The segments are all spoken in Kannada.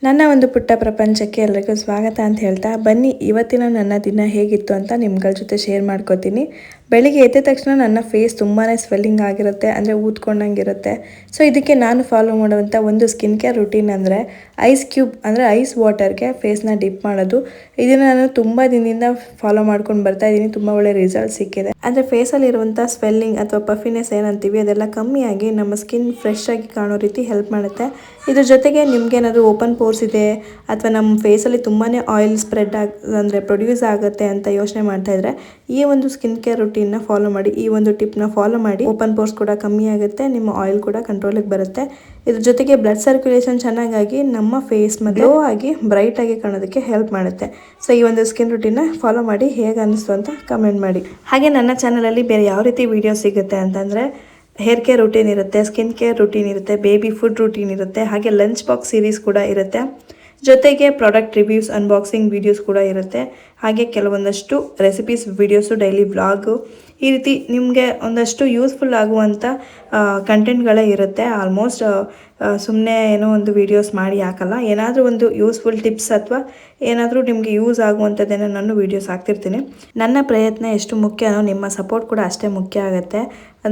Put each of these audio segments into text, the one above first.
ನನ್ನ ಒಂದು ಪುಟ್ಟ ಪ್ರಪಂಚಕ್ಕೆ ಎಲ್ಲರಿಗೂ ಸ್ವಾಗತ ಅಂತ ಹೇಳ್ತಾ ಬನ್ನಿ ಇವತ್ತಿನ ನನ್ನ ದಿನ ಹೇಗಿತ್ತು ಅಂತ ನಿಮ್ಗಳ ಜೊತೆ ಶೇರ್ ಮಾಡ್ಕೋತೀನಿ. ಬೆಳಿಗ್ಗೆ ಎದ್ದ ತಕ್ಷಣ ನನ್ನ ಫೇಸ್ ತುಂಬಾ ಸ್ವೆಲ್ಲಿಂಗ್ ಆಗಿರುತ್ತೆ, ಅಂದರೆ ಊದ್ಕೊಂಡಂಗಿರುತ್ತೆ. ಸೊ ಇದಕ್ಕೆ ನಾನು ಫಾಲೋ ಮಾಡುವಂಥ ಒಂದು ಸ್ಕಿನ್ ಕೇರ್ ರುಟೀನ್ ಅಂದರೆ ಐಸ್ ಕ್ಯೂಬ್ ಅಂದರೆ ಐಸ್ ವಾಟರ್ಗೆ ಫೇಸ್ನ ಡಿಪ್ ಮಾಡೋದು. ಇದನ್ನು ನಾನು ತುಂಬ ದಿನದಿಂದ ಫಾಲೋ ಮಾಡ್ಕೊಂಡು ಬರ್ತಾ ಇದ್ದೀನಿ. ತುಂಬ ಒಳ್ಳೆ ರಿಸಲ್ಟ್ ಸಿಕ್ಕಿದೆ. ಅಂದರೆ ಫೇಸಲ್ಲಿರುವಂಥ ಸ್ವೆಲ್ಲಿಂಗ್ ಅಥವಾ ಪಫಿನೆಸ್ ಏನಂತೀವಿ ಅದೆಲ್ಲ ಕಮ್ಮಿಯಾಗಿ ನಮ್ಮ ಸ್ಕಿನ್ ಫ್ರೆಶ್ ಆಗಿ ಕಾಣೋ ರೀತಿ ಹೆಲ್ಪ್ ಮಾಡುತ್ತೆ. ಇದ್ರ ಜೊತೆಗೆ ನಿಮ್ಗೇನಾದರೂ ಓಪನ್ ಪೋರ್ಸ್ ಇದೆ ಅಥವಾ ನಮ್ಮ ಫೇಸಲ್ಲಿ ತುಂಬಾ ಆಯಿಲ್ ಸ್ಪ್ರೆಡ್ ಅಂದರೆ ಪ್ರೊಡ್ಯೂಸ್ ಆಗುತ್ತೆ ಅಂತ ಯೋಚನೆ ಮಾಡ್ತಾ ಇದ್ರೆ ಈ ಒಂದು ಸ್ಕಿನ್ ಕೇರ್ ರುಟೀನ್ನ ಫಾಲೋ ಮಾಡಿ, ಈ ಒಂದು ಟಿಪ್ನ ಫಾಲೋ ಮಾಡಿ. ಓಪನ್ ಪೋರ್ಸ್ ಕೂಡ ಕಮ್ಮಿ ಆಗುತ್ತೆ, ನಿಮ್ಮ ಆಯಿಲ್ ಕೂಡ ಕಂಟ್ರೋಲಿಗೆ ಬರುತ್ತೆ. ಇದ್ರ ಜೊತೆಗೆ ಬ್ಲಡ್ ಸರ್ಕ್ಯುಲೇಷನ್ ಚೆನ್ನಾಗಾಗಿ ನಮ್ಮ ಫೇಸ್ ಗ್ಲೋ ಆಗಿ ಬ್ರೈಟ್ ಆಗಿ ಕಾಣೋದಕ್ಕೆ ಹೆಲ್ಪ್ ಮಾಡುತ್ತೆ. ಸೊ ಈ ಒಂದು ಸ್ಕಿನ್ ರುಟೀನ್ನ ಫಾಲೋ ಮಾಡಿ ಹೇಗೆ ಅನ್ನಿಸ್ತು ಅಂತ ಕಮೆಂಟ್ ಮಾಡಿ. ಹಾಗೆ ನನ್ನ ಚಾನಲಲ್ಲಿ ಬೇರೆ ಯಾವ ರೀತಿ ವಿಡಿಯೋ ಸಿಗುತ್ತೆ ಅಂತಂದರೆ ಹೇರ್ ಕೇರ್ ರುಟೀನ್ ಇರುತ್ತೆ, ಸ್ಕಿನ್ ಕೇರ್ ರುಟೀನ್ ಇರುತ್ತೆ, ಬೇಬಿ ಫುಡ್ ರುಟೀನ್ ಇರುತ್ತೆ, ಹಾಗೆ ಲಂಚ್ ಬಾಕ್ಸ್ ಸೀರೀಸ್ ಕೂಡ ಇರುತ್ತೆ. ಜೊತೆಗೆ ಪ್ರಾಡಕ್ಟ್ ರಿವ್ಯೂಸ್, ಅನ್ಬಾಕ್ಸಿಂಗ್ ವೀಡಿಯೋಸ್ ಕೂಡ ಇರುತ್ತೆ. ಹಾಗೆ ಕೆಲವೊಂದಷ್ಟು ರೆಸಿಪೀಸ್ ವೀಡಿಯೋಸು, ಡೈಲಿ ವ್ಲಾಗು, ಈ ರೀತಿ ನಿಮಗೆ ಒಂದಷ್ಟು ಯೂಸ್ಫುಲ್ ಆಗುವಂಥ ಕಂಟೆಂಟ್ಗಳೇ ಇರುತ್ತೆ. ಆಲ್ಮೋಸ್ಟ್ ಸುಮ್ಮನೆ ಏನೋ ಒಂದು ವೀಡಿಯೋಸ್ ಮಾಡಿ ಹಾಕಲ್ಲ, ಏನಾದರೂ ಒಂದು ಯೂಸ್ಫುಲ್ ಟಿಪ್ಸ್ ಅಥವಾ ಏನಾದರೂ ನಿಮಗೆ ಯೂಸ್ ಆಗುವಂಥದ್ದೇನೋ ನಾನು ವೀಡಿಯೋಸ್ ಹಾಕ್ತಿರ್ತೀನಿ. ನನ್ನ ಪ್ರಯತ್ನ ಎಷ್ಟು ಮುಖ್ಯನೋ ನಿಮ್ಮ ಸಪೋರ್ಟ್ ಕೂಡ ಅಷ್ಟೇ ಮುಖ್ಯ ಆಗುತ್ತೆ.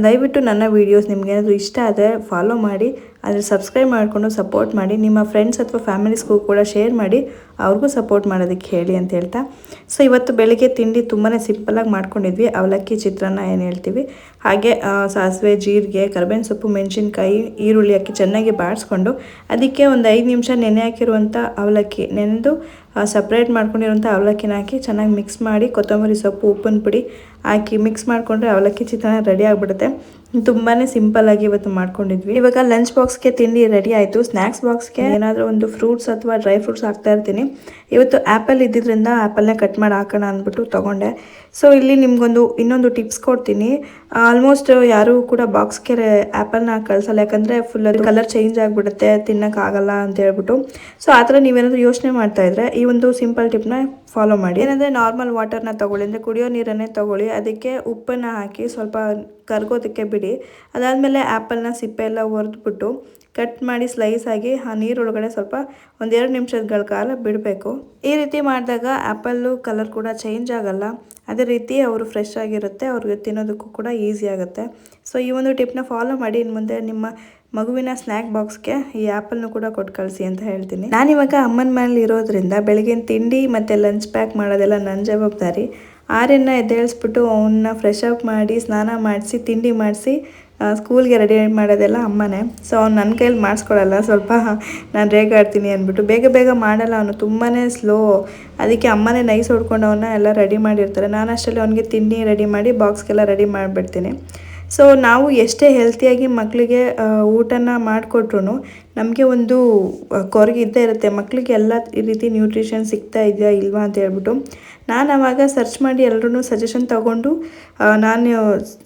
ದಯವಿಟ್ಟು ನನ್ನ ವೀಡಿಯೋಸ್ ನಿಮಗೇನಾದರೂ ಇಷ್ಟ ಆದರೆ ಫಾಲೋ ಮಾಡಿ, ಆದರೆ ಸಬ್ಸ್ಕ್ರೈಬ್ ಮಾಡಿಕೊಂಡು ಸಪೋರ್ಟ್ ಮಾಡಿ. ನಿಮ್ಮ ಫ್ರೆಂಡ್ಸ್ ಅಥವಾ ಫ್ಯಾಮಿಲೀಸ್ಗೂ ಕೂಡ ಶೇರ್ ಮಾಡಿ, ಅವ್ರಿಗೂ ಸಪೋರ್ಟ್ ಮಾಡೋದಕ್ಕೆ ಹೇಳಿ ಅಂತ ಹೇಳ್ತಾ. ಸೊ ಇವತ್ತು ಬೆಳಿಗ್ಗೆ ತಿಂಡಿ ತುಂಬಾ ಸಿಂಪಲಾಗಿ ಮಾಡ್ಕೊಂಡಿದ್ವಿ. ಅವಲಕ್ಕಿ ಚಿತ್ರಾನ್ನ ಏನು ಹೇಳ್ತೀವಿ, ಹಾಗೆ ಸಾಸಿವೆ, ಜೀರಿಗೆ, ಕರಿಬೇವಿನ ಸೊಪ್ಪು, ಮೆಣಸಿನ್ಕಾಯಿ, ಈರುಳ್ಳಿ ಹಾಕಿ ಚೆನ್ನಾಗಿ ಬಾಡಿಸ್ಕೊಂಡು ಅದಕ್ಕೆ ಒಂದು 5 ನಿಮಿಷ ನೆನೆ ಹಾಕಿರುವಂಥ ಅವಲಕ್ಕಿ ನೆನೆದು ಸಪ್ರೇಟ್ ಮಾಡ್ಕೊಂಡಿರುವಂಥ ಅವಲಕ್ಕಿನ ಹಾಕಿ ಚೆನ್ನಾಗಿ ಮಿಕ್ಸ್ ಮಾಡಿ, ಕೊತ್ತಂಬರಿ ಸೊಪ್ಪು, ಉಪ್ಪಿನ ಪುಡಿ ಹಾಕಿ ಮಿಕ್ಸ್ ಮಾಡಿಕೊಂಡ್ರೆ ಅವಲಕ್ಕಿ ಚಿತ್ರಾನ್ನ ರೆಡಿ ಆಗಿಬಿಡುತ್ತೆ. ತುಂಬಾ ಸಿಂಪಲ್ಲಾಗಿ ಇವತ್ತು ಮಾಡ್ಕೊಂಡಿದ್ವಿ. ಇವಾಗ ಲಂಚ್ ಬಾಕ್ಸ್ಗೆ ತಿಂಡಿ ರೆಡಿ ಆಯಿತು. ಸ್ನ್ಯಾಕ್ಸ್ ಬಾಕ್ಸ್ಗೆ ಏನಾದರೂ ಒಂದು ಫ್ರೂಟ್ಸ್ ಅಥವಾ ಡ್ರೈ ಫ್ರೂಟ್ಸ್ ಹಾಕ್ತಾ ಇರ್ತೀನಿ. ಇವತ್ತು ಆ್ಯಪಲ್ ಇದ್ದಿದ್ದರಿಂದ ಆ್ಯಪಲ್ನೇ ಕಟ್ ಮಾಡಿ ಹಾಕೋಣ ಅಂದ್ಬಿಟ್ಟು ತೊಗೊಂಡೆ. ಸೊ ಇಲ್ಲಿ ನಿಮಗೊಂದು ಇನ್ನೊಂದು ಟಿಪ್ಸ್ ಕೊಡ್ತೀನಿ. ಆಲ್ಮೋಸ್ಟ್ ಯಾರೂ ಕೂಡ ಬಾಕ್ಸ್ಗೆ ಆ್ಯಪಲ್ನ ಕಳಿಸಲ್ಲ, ಯಾಕಂದರೆ ಫುಲ್ ಅದು ಕಲರ್ ಚೇಂಜ್ ಆಗಿಬಿಡುತ್ತೆ, ತಿನ್ನೋಕ್ಕಾಗಲ್ಲ ಅಂತ ಹೇಳ್ಬಿಟ್ಟು. ಸೊ ಆ ಥರ ನೀವೇನಾದರೂ ಯೋಚನೆ ಮಾಡ್ತಾಯಿದ್ರೆ ಈ ಒಂದು ಸಿಂಪಲ್ ಟಿಪ್ನ ಫಾಲೋ ಮಾಡಿ. ಏನಂದರೆ ನಾರ್ಮಲ್ ವಾಟರ್ನ ತೊಗೊಳ್ಳಿ, ಅಂದರೆ ಕುಡಿಯೋ ನೀರನ್ನೇ ತೊಗೊಳ್ಳಿ, ಅದಕ್ಕೆ ಉಪ್ಪನ್ನು ಹಾಕಿ ಸ್ವಲ್ಪ ಕರ್ಗೋದಕ್ಕೆ ಬಿಡಿ. ಅದಾದಮೇಲೆ ಆ್ಯಪಲ್ನ ಸಿಪ್ಪೆ ಎಲ್ಲ ಒರೆದ್ಬಿಟ್ಟು ಕಟ್ ಮಾಡಿ ಸ್ಲೈಸ್ ಆಗಿ ಆ ನೀರೊಳಗಡೆ ಸ್ವಲ್ಪ 1-2 ನಿಮಿಷಗಳ ಕಾಲ ಬಿಡಬೇಕು. ಈ ರೀತಿ ಮಾಡಿದಾಗ ಆ್ಯಪಲ್ಲು ಕಲರ್ ಕೂಡ ಚೇಂಜ್ ಆಗಲ್ಲ, ಅದೇ ರೀತಿ ಅವರು ಫ್ರೆಶ್ ಆಗಿರುತ್ತೆ, ಅವ್ರಿಗೆ ತಿನ್ನೋದಕ್ಕೂ ಕೂಡ ಈಸಿ ಆಗುತ್ತೆ. ಸೊ ಈ ಒಂದು ಟಿಪ್ನ ಫಾಲೋ ಮಾಡಿ. ಇನ್ನು ಮುಂದೆ ನಿಮ್ಮ ಮಗುವಿನ ಸ್ನ್ಯಾಕ್ ಬಾಕ್ಸ್ಗೆ ಈ ಆ್ಯಪಲ್ನು ಕೂಡ ಕೊಟ್ಟು ಕಳಿಸಿ ಅಂತ ಹೇಳ್ತೀನಿ. ನಾನಿವಾಗ ಅಮ್ಮನ ಮನೇಲಿ ಇರೋದ್ರಿಂದ ಬೆಳಗಿನ ತಿಂಡಿ ಮತ್ತು ಲಂಚ್ ಪ್ಯಾಕ್ ಮಾಡೋದೆಲ್ಲ ನನ್ನ ಜವಾಬ್ದಾರಿ. ಆರ್ಯನ್ನ ಎದ್ದೇಳಿಸ್ಬಿಟ್ಟು ಅವನ್ನ ಫ್ರೆಶ್ ಅಪ್ ಮಾಡಿ, ಸ್ನಾನ ಮಾಡಿಸಿ, ತಿಂಡಿ ಮಾಡಿಸಿ ಸ್ಕೂಲ್ಗೆ ರೆಡಿ ಮಾಡೋದೆಲ್ಲ ಅಮ್ಮನೇ. ಸೊ ಅವ್ನು ನನ್ನ ಕೈಯಲ್ಲಿ ಮಾಡಿಸ್ಕೊಡಲ್ಲ, ಸ್ವಲ್ಪ ನಾನು ರೇಗಾಡ್ತೀನಿ ಅಂದ್ಬಿಟ್ಟು ಬೇಗ ಬೇಗ ಮಾಡಲ್ಲ. ಅವನು ತುಂಬಾ ಸ್ಲೋ, ಅದಕ್ಕೆ ಅಮ್ಮನೇ ನೈಸ್ ಹೊಡ್ಕೊಂಡು ಅವನ್ನ ಎಲ್ಲ ರೆಡಿ ಮಾಡಿರ್ತಾರೆ. ನಾನು ಅಷ್ಟರಲ್ಲಿ ಅವನಿಗೆ ತಿಂಡಿ ರೆಡಿ ಮಾಡಿ ಬಾಕ್ಸ್ಗೆಲ್ಲ ರೆಡಿ ಮಾಡಿಬಿಡ್ತೀನಿ. ಸೊ ನಾವು ಎಷ್ಟೇ ಹೆಲ್ತಿಯಾಗಿ ಮಕ್ಕಳಿಗೆ ಊಟನ ಮಾಡಿಕೊಟ್ರು ನಮಗೆ ಒಂದು ಕೊರಗೆ ಇದ್ದೇ ಇರುತ್ತೆ, ಮಕ್ಕಳಿಗೆ ಎಲ್ಲ ಈ ರೀತಿ ನ್ಯೂಟ್ರಿಷನ್ ಸಿಗ್ತಾ ಇದೆಯಾ ಇಲ್ವಾ ಅಂತ ಹೇಳ್ಬಿಟ್ಟು. ನಾನು ಆವಾಗ ಸರ್ಚ್ ಮಾಡಿ ಎಲ್ಲರೂ ಸಜೆಷನ್ ತೊಗೊಂಡು ನಾನು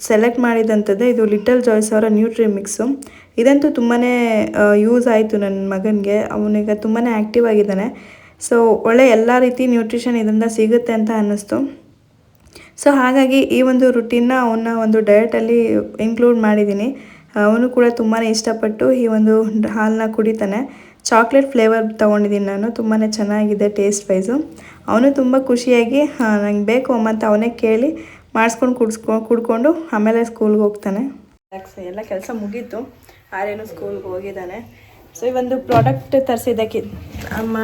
ಸೆಲೆಕ್ಟ್ ಮಾಡಿದಂಥದ್ದೇ ಇದು ಲಿಟಲ್ ಜಾಯ್ಸ್ ಅವರ ನ್ಯೂಟ್ರಿ ಮಿಕ್ಸು. ಇದಂತೂ ತುಂಬಾ ಯೂಸ್ ಆಯಿತು ನನ್ನ ಮಗನಿಗೆ. ಅವನಿಗೆ ತುಂಬಾ ಆ್ಯಕ್ಟಿವ್ ಆಗಿದ್ದಾನೆ. ಸೊ ಒಳ್ಳೆ ಎಲ್ಲ ರೀತಿ ನ್ಯೂಟ್ರಿಷನ್ ಇದರಿಂದ ಸಿಗುತ್ತೆ ಅಂತ ಅನ್ನಿಸ್ತು. ಸೊ ಹಾಗಾಗಿ ಈ ಒಂದು ರುಟೀನ್ನ ಅವನ್ನ ಒಂದು ಡಯಟಲ್ಲಿ ಇನ್ಕ್ಲೂಡ್ ಮಾಡಿದ್ದೀನಿ. ಅವನು ಕೂಡ ತುಂಬಾ ಇಷ್ಟಪಟ್ಟು ಈ ಒಂದು ಹಾಲನ್ನ ಕುಡಿತಾನೆ. ಚಾಕ್ಲೇಟ್ ಫ್ಲೇವರ್ ತೊಗೊಂಡಿದ್ದೀನಿ ನಾನು, ತುಂಬಾ ಚೆನ್ನಾಗಿದೆ ಟೇಸ್ಟ್ ವೈಸು. ಅವನು ತುಂಬ ಖುಷಿಯಾಗಿ ನಂಗೆ ಬೇಕು ಅಮ್ಮ ಅಂತ ಅವನೇ ಕೇಳಿ ಮಾಡಿಸ್ಕೊಂಡು ಕುಡ್ಕೊಂಡು ಆಮೇಲೆ ಸ್ಕೂಲ್ಗೆ ಹೋಗ್ತಾನೆ. ಎಲ್ಲ ಕೆಲಸ ಮುಗೀತು, ಆರೇನು ಸ್ಕೂಲ್ಗೆ ಹೋಗಿದ್ದಾನೆ. ಸೊ ಈ ಒಂದು ಪ್ರಾಡಕ್ಟ್ ತರಿಸಿದ್ದಕ್ಕೆ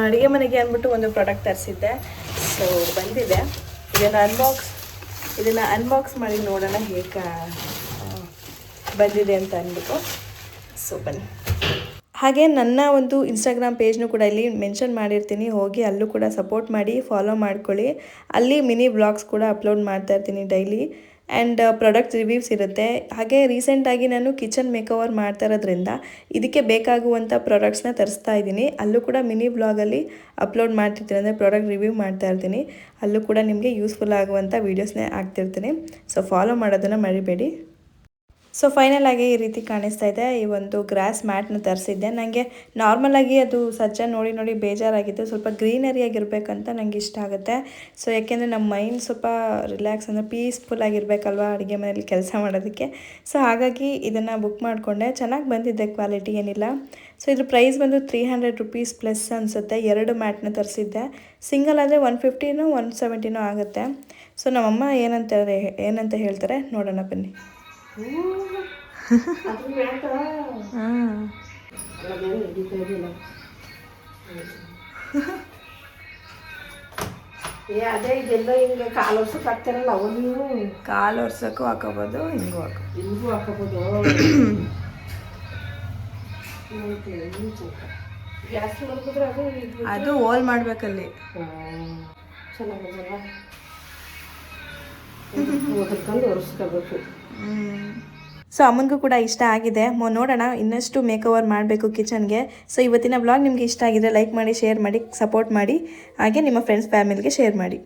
ಅಡುಗೆ ಮನೆಗೆ ಅಂದ್ಬಿಟ್ಟು ಒಂದು ಪ್ರಾಡಕ್ಟ್ ತರಿಸಿದ್ದೆ. ಸೊ ಬಂದಿದೆ, ಇದನ್ನು ಅನ್ಬಾಕ್ಸ್ ಮಾಡಿ ನೋಡೋಣ ಹೇಗೆ ಬಂದಿದೆ ಅಂತ ಅಂದ್ಬಿಟ್ಟು. ಸೊ ಬನ್ನಿ. ಹಾಗೆ ನನ್ನ ಒಂದು ಇನ್ಸ್ಟಾಗ್ರಾಮ್ ಪೇಜ್ನು ಕೂಡ ಇಲ್ಲಿ ಮೆನ್ಷನ್ ಮಾಡಿರ್ತೀನಿ, ಹೋಗಿ ಅಲ್ಲೂ ಕೂಡ ಸಪೋರ್ಟ್ ಮಾಡಿ, ಫಾಲೋ ಮಾಡ್ಕೊಳ್ಳಿ. ಅಲ್ಲಿ ಮಿನಿ ವ್ಲಾಗ್ಸ್ ಕೂಡ ಅಪ್ಲೋಡ್ ಮಾಡ್ತಾ ಇರ್ತೀನಿ ಡೈಲಿ. ಆ್ಯಂಡ್ ಪ್ರಾಡಕ್ಟ್ ರಿವ್ಯೂಸ್ ಇರುತ್ತೆ. ಹಾಗೆ ರೀಸೆಂಟಾಗಿ ನಾನು ಕಿಚನ್ ಮೇಕೋವರ್ ಮಾಡ್ತಾ ಇರೋದ್ರಿಂದ ಇದಕ್ಕೆ ಬೇಕಾಗುವಂಥ ಪ್ರಾಡಕ್ಟ್ಸ್ನ ತರಿಸ್ತಾ ಇದ್ದೀನಿ. ಅಲ್ಲೂ ಕೂಡ ಮಿನಿ ವ್ಲಾಗಲ್ಲಿ ಅಪ್ಲೋಡ್ ಮಾಡ್ತಿರ್ತೀನಿ, ಅಂದರೆ ಪ್ರಾಡಕ್ಟ್ ರಿವ್ಯೂ ಮಾಡ್ತಾ ಇರ್ತೀನಿ. ಅಲ್ಲೂ ಕೂಡ ನಿಮಗೆ ಯೂಸ್ಫುಲ್ ಆಗುವಂಥ ವೀಡಿಯೋಸ್ನೇ ಹಾಕ್ತಿರ್ತೀನಿ. ಸೊ ಫಾಲೋ ಮಾಡೋದನ್ನು ಮರಿಬೇಡಿ. ಸೊ ಫೈನಲ್ ಆಗಿ ಈ ರೀತಿ ಕಾಣಿಸ್ತಾ ಇದೆ. ಈ ಒಂದು ಗ್ರಾಸ್ ಮ್ಯಾಟ್ನ ತರಿಸಿದ್ದೆ. ನನಗೆ ನಾರ್ಮಲಾಗಿ ಅದು ಸಜ್ಜ ನೋಡಿ ನೋಡಿ ಬೇಜಾರಾಗಿತ್ತು. ಸ್ವಲ್ಪ ಗ್ರೀನರಿ ಆಗಿರಬೇಕಂತ ನನಗೆ ಇಷ್ಟ ಆಗುತ್ತೆ. ಸೊ ಯಾಕೆಂದರೆ ನಮ್ಮ ಮೈಂಡ್ ಸ್ವಲ್ಪ ರಿಲ್ಯಾಕ್ಸ್ ಅಂದರೆ ಪೀಸ್ಫುಲ್ ಆಗಿರಬೇಕಲ್ವ ಅಡುಗೆ ಮನೇಲಿ ಕೆಲಸ ಮಾಡೋದಕ್ಕೆ. ಸೊ ಹಾಗಾಗಿ ಇದನ್ನು ಬುಕ್ ಮಾಡಿಕೊಂಡೆ. ಚೆನ್ನಾಗಿ ಬಂದಿದ್ದೆ, ಕ್ವಾಲಿಟಿ ಏನಿಲ್ಲ. ಸೊ ಇದ್ರ ಪ್ರೈಸ್ ಬಂದು 300 ರುಪೀಸ್ ಪ್ಲಸ್ ಅನಿಸುತ್ತೆ. 2 ಮ್ಯಾಟ್ನ ತರಿಸಿದ್ದೆ. ಸಿಂಗಲ್ ಆದರೆ 150ನೋ 170ನೋ ಆಗುತ್ತೆ. ಸೊ ನಮ್ಮಮ್ಮ ಏನಂತ ಹೇಳ್ತಾರೆ ನೋಡೋಣ ಬನ್ನಿ. ಅದೇ ಇದೆಲ್ಲ ಹಿಂಗೆ ಕಾಲು ವರ್ಷಕ್ಕೆ ಹಾಕ್ತಾರಲ್ಲ ಅವು ನೀವು ಕಾಲು ವರ್ಷಕ್ಕೂ ಹಾಕೋಬೋದು, ಹಿಂಗೂ ಹಾಕೋಬೋದು. ಗ್ಯಾಸ್ ಮಾಡ್ಬಿಟ್ರೆ ಅದು ಓಲ್ ಮಾಡ್ಬೇಕಲ್ಲಿ. ಚೆನ್ನಾಗಲ್ಲ ಓದಿಕೊಂಡು ಒರೆಸ್ಕೋಬೇಕು. ಸೊ ಅಮ್ಮನಿಗೂ ಕೂಡ ಇಷ್ಟ ಆಗಿದೆ. ನೋಡೋಣ ಇನ್ನಷ್ಟು ಮೇಕ್ ಓವರ್ ಮಾಡಬೇಕು ಕಿಚನ್ಗೆ. ಸೊ ಇವತ್ತಿನ ಬ್ಲಾಗ್ ನಿಮಗೆ ಇಷ್ಟ ಆಗಿದ್ರೆ ಲೈಕ್ ಮಾಡಿ, ಶೇರ್ ಮಾಡಿ, ಸಪೋರ್ಟ್ ಮಾಡಿ. ಹಾಗೆ ನಿಮ್ಮ ಫ್ರೆಂಡ್ಸ್ ಫ್ಯಾಮಿಲಿಗೆ ಶೇರ್ ಮಾಡಿ.